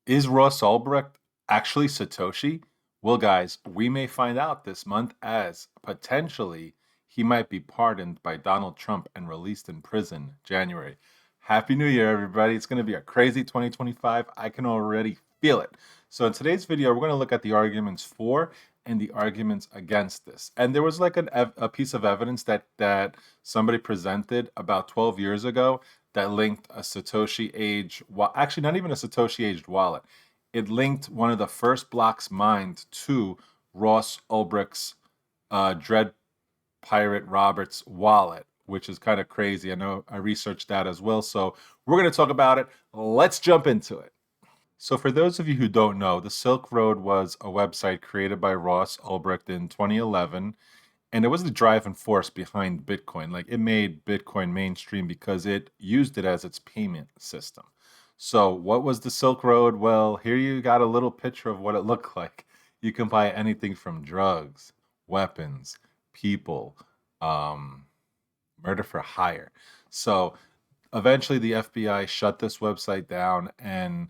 Is Ross Ulbricht actually Satoshi? Well, guys, we may find out this month as potentially he might be pardoned by Donald Trump and released in prison January. Happy New Year, everybody. It's going to be a crazy 2025. I can already feel it. So, in today's video, we're going to look at the arguments for and the arguments against this. And there was like a piece of evidence that somebody presented about 12 years ago that linked a Satoshi age, actually not even a Satoshi aged wallet. It linked one of the first blocks mined to Ross Ulbricht's Dread Pirate Roberts wallet, which is kind of crazy. I know I researched that as well. So we're going to talk about it. Let's jump into it. So, for those of you who don't know, the Silk Road was a website created by Ross Ulbricht in 2011, and it was the driving force behind Bitcoin. Like, it made Bitcoin mainstream because it used it as its payment system. So, what was the Silk Road? Well, here you got a little picture of what it looked like. You can buy anything from drugs, weapons, people, um, murder for hire. So, eventually, the FBI shut this website down and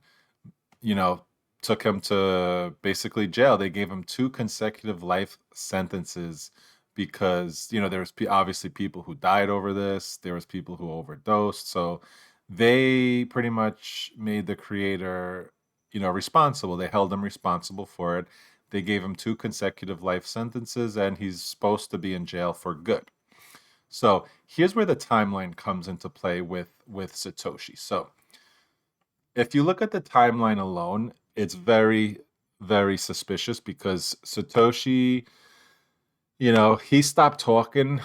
you know, took him to basically jail. They gave him 2 consecutive life sentences because, there was obviously people who died over this. There was people who overdosed. So they pretty much made the creator, responsible. They held him responsible for it. They gave him 2 consecutive life sentences, and he's supposed to be in jail for good. So here's where the timeline comes into play with Satoshi. So if you look at the timeline alone, it's very, very suspicious because Satoshi, he stopped talking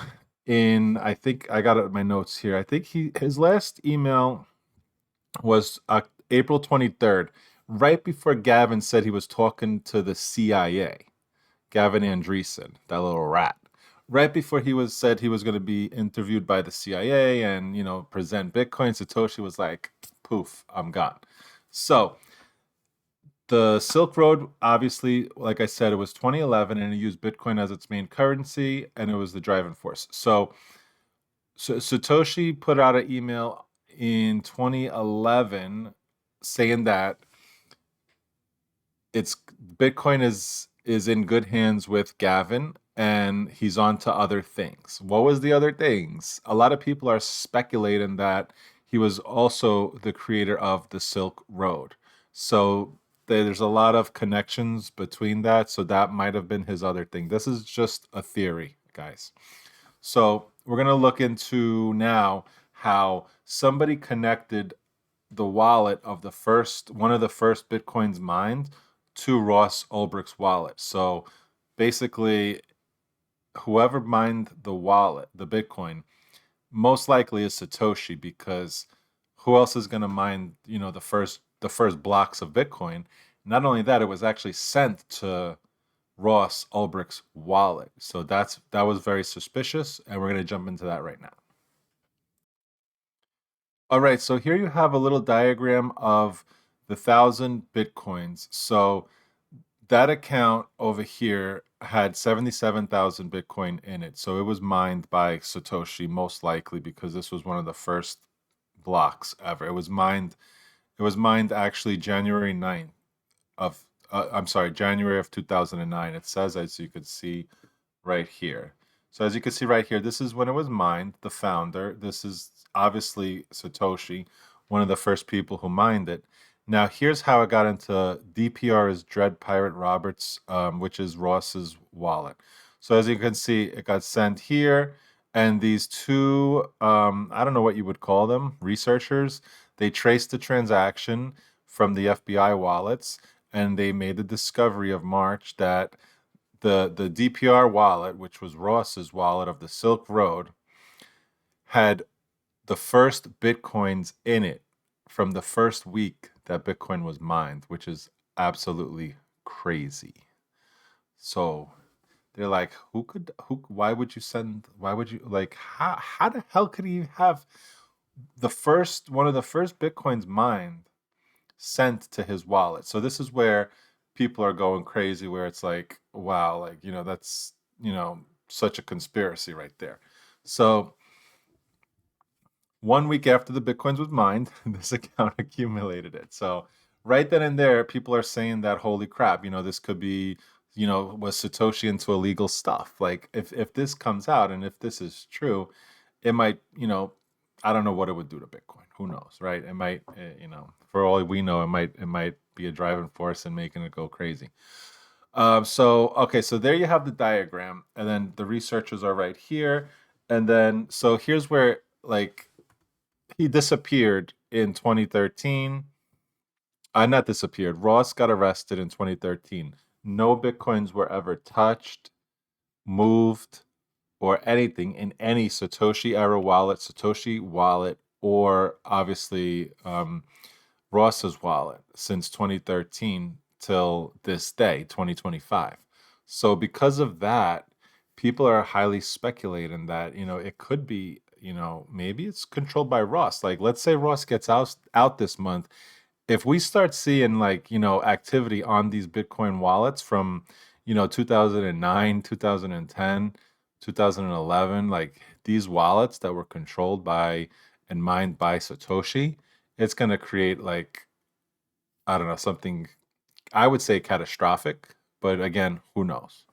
I think I got it in my notes here. I think his last email was April 23rd, right before Gavin said he was talking to the CIA. Gavin Andreessen, that little rat. Right before said he was going to be interviewed by the CIA and, present Bitcoin, Satoshi was like, poof, I'm gone. So the Silk Road, obviously, like I said, it was 2011 and it used Bitcoin as its main currency and it was the driving force. So Satoshi put out an email in 2011 saying that it's Bitcoin is in good hands with Gavin and he's on to other things. What was the other things? A lot of people are speculating that he was also the creator of the Silk Road. So there's a lot of connections between that. So that might have been his other thing. This is just a theory, guys. So we're going to look into now how somebody connected the wallet of one of the first Bitcoins mined to Ross Ulbricht's wallet. So basically, whoever mined the wallet, the Bitcoin, most likely is Satoshi because who else is going to mine, the first blocks of Bitcoin? Not only that, it was actually sent to Ross Ulbricht's wallet. So that was very suspicious, and we're going to jump into that right now. All right, so here you have a little diagram of the 1,000 Bitcoins. So that account over here had 77,000 Bitcoin in it. So it was mined by Satoshi most likely because this was one of the first blocks ever. It was mined actually January 9th of I'm sorry, January of 2009. It says, as you could see right here. So as you can see right here, this is when it was mined, the founder. This is obviously Satoshi, one of the first people who mined it. Now here's how it got into DPR's Dread Pirate Roberts, which is Ross's wallet. So as you can see, it got sent here, and these two, I don't know what you would call them, researchers, they traced the transaction from the FBI wallets, and they made the discovery of March that the DPR wallet, which was Ross's wallet of the Silk Road, had the first Bitcoins in it from the first week that Bitcoin was mined, which is absolutely crazy. So they're like, why would you, like, how the hell could he have one of the first Bitcoins mined sent to his wallet? So this is where people are going crazy, where it's like, wow, like, that's, such a conspiracy right there. So 1 week after the Bitcoins was mined, this account accumulated it. So right then and there, people are saying that, holy crap, this could be, was Satoshi into illegal stuff? Like, if this comes out and if this is true, it might, I don't know what it would do to Bitcoin. Who knows, right? It might, for all we know, it might be a driving force and making it go crazy. So okay, so there you have the diagram, and then the researchers are right here, and then so here's where like he disappeared in 2013. Not disappeared. Ross got arrested in 2013. No Bitcoins were ever touched, moved, or anything in any Satoshi era wallet, Satoshi wallet, or obviously Ross's wallet since 2013 till this day, 2025. So because of that, people are highly speculating that, it could be, maybe it's controlled by Ross. Like, let's say Ross gets out this month. If we start seeing, like, activity on these Bitcoin wallets from, 2009, 2010, 2011, like these wallets that were controlled by and mined by Satoshi, it's going to create, like, I don't know, something I would say catastrophic, but again, who knows?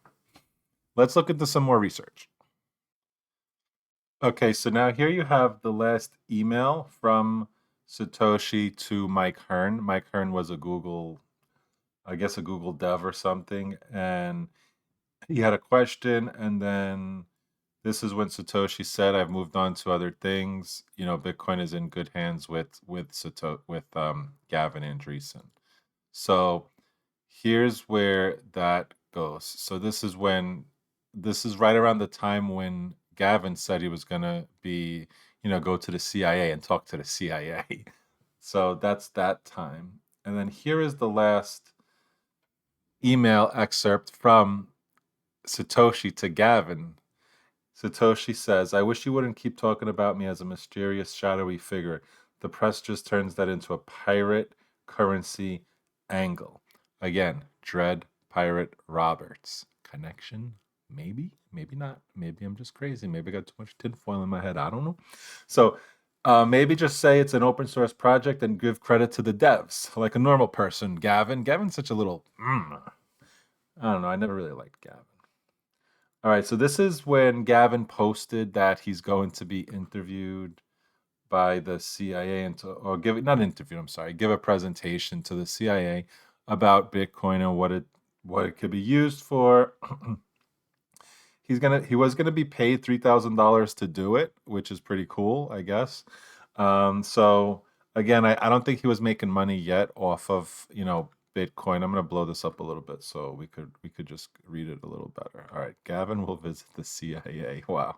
Let's look into some more research. Okay, so now here you have the last email from Satoshi to Mike Hearn. Mike Hearn was a Google, I guess a Google dev or something, and he had a question, and then this is when Satoshi said, "I've moved on to other things. Bitcoin is in good hands with Gavin Andreessen." So here's where that goes. So this is right around the time when Gavin said he was gonna be, go to the CIA and talk to the CIA. So that's that time. And then here is the last email excerpt from Satoshi to Gavin. Satoshi says, "I wish you wouldn't keep talking about me as a mysterious, shadowy figure. The press just turns that into a pirate currency angle." Again, Dread Pirate Roberts. Connection? Maybe, maybe not. Maybe I'm just crazy. Maybe I got too much tinfoil in my head. I don't know. So maybe just say it's an open source project and give credit to the devs, like a normal person. Gavin's such a little, I don't know. I never really liked Gavin. All right, so this is when Gavin posted that he's going to be interviewed by the CIA or give not interview, I'm sorry, give a presentation to the CIA about Bitcoin and what it could be used for. He was gonna be paid $3,000 to do it, which is pretty cool, I guess. So again, I don't think he was making money yet off of, Bitcoin. I'm gonna blow this up a little bit so we could just read it a little better. All right, Gavin will visit the CIA. Wow.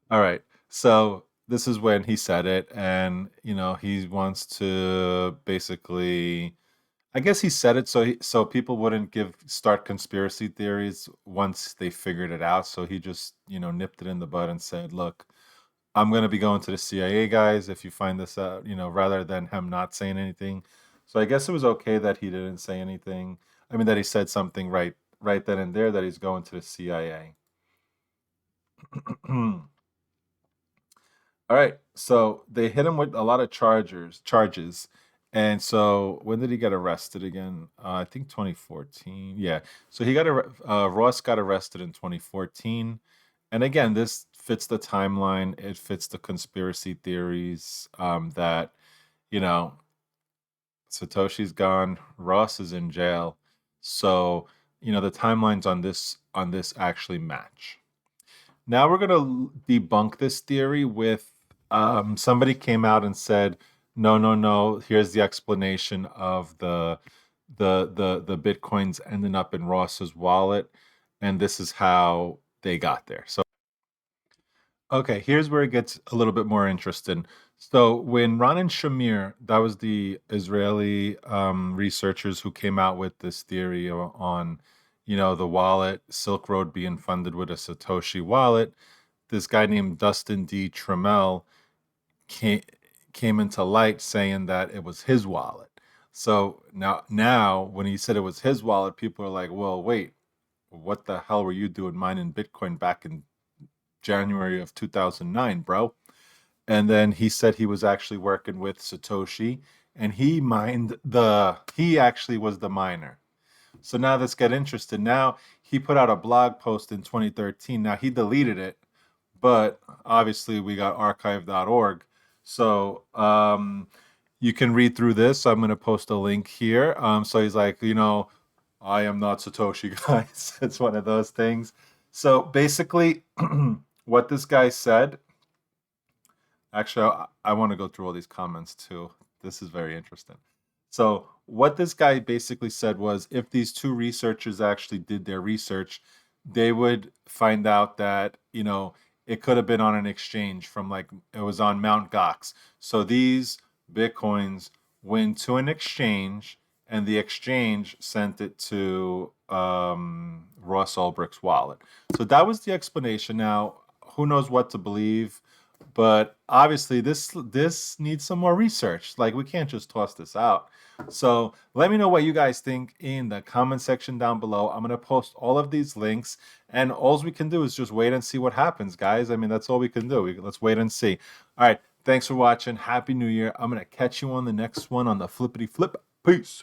All right. So this is when he said it, and he wants to basically, I guess he said it so people wouldn't start conspiracy theories once they figured it out. So he just, nipped it in the bud and said, "Look, I'm going to be going to the CIA, guys, if you find this out," rather than him not saying anything. So I guess it was okay that he didn't say anything. I mean, that he said something right then and there that he's going to the CIA. All right. So they hit him with a lot of charges. And so when did he get arrested again? I think 2014. Yeah. So Ross got arrested in 2014. And again, this fits the timeline. It fits the conspiracy theories that, you know, Satoshi's gone, Ross is in jail. So, the timelines on this actually match. Now we're going to debunk this theory with somebody came out and said, no, no, no. Here's the explanation of the bitcoins ending up in Ross's wallet, and this is how they got there. So, okay, here's where it gets a little bit more interesting. So when Ron and Shamir, that was the Israeli researchers who came out with this theory on, the wallet, Silk Road being funded with a Satoshi wallet, this guy named Dustin Trammell came came into light saying that it was his wallet. So now when he said it was his wallet, people are like, well, wait, what the hell were you doing mining Bitcoin back in January of 2009, bro? And then he said he was actually working with Satoshi and he actually was the miner. So now let's get interested. Now he put out a blog post in 2013. Now he deleted it, but obviously we got archive.org. So you can read through this. I'm going to post a link here. So he's like, I am not Satoshi, guys. It's one of those things. So basically, what this guy said, actually, I want to go through all these comments too. This is very interesting. So, what this guy basically said was if these two researchers actually did their research, they would find out that, it could have been on an exchange from like it was on Mount Gox. So, these Bitcoins went to an exchange and the exchange sent it to Ross Ulbricht's wallet. So, that was the explanation. Now, who knows what to believe? But obviously, this needs some more research. Like we can't just toss this out. So let me know what you guys think in the comment section down below. I'm gonna post all of these links, and all we can do is just wait and see what happens, guys. I mean, that's all we can do. Let's wait and see. All right, thanks for watching. Happy New Year. I'm gonna catch you on the next one on the flippity flip. Peace.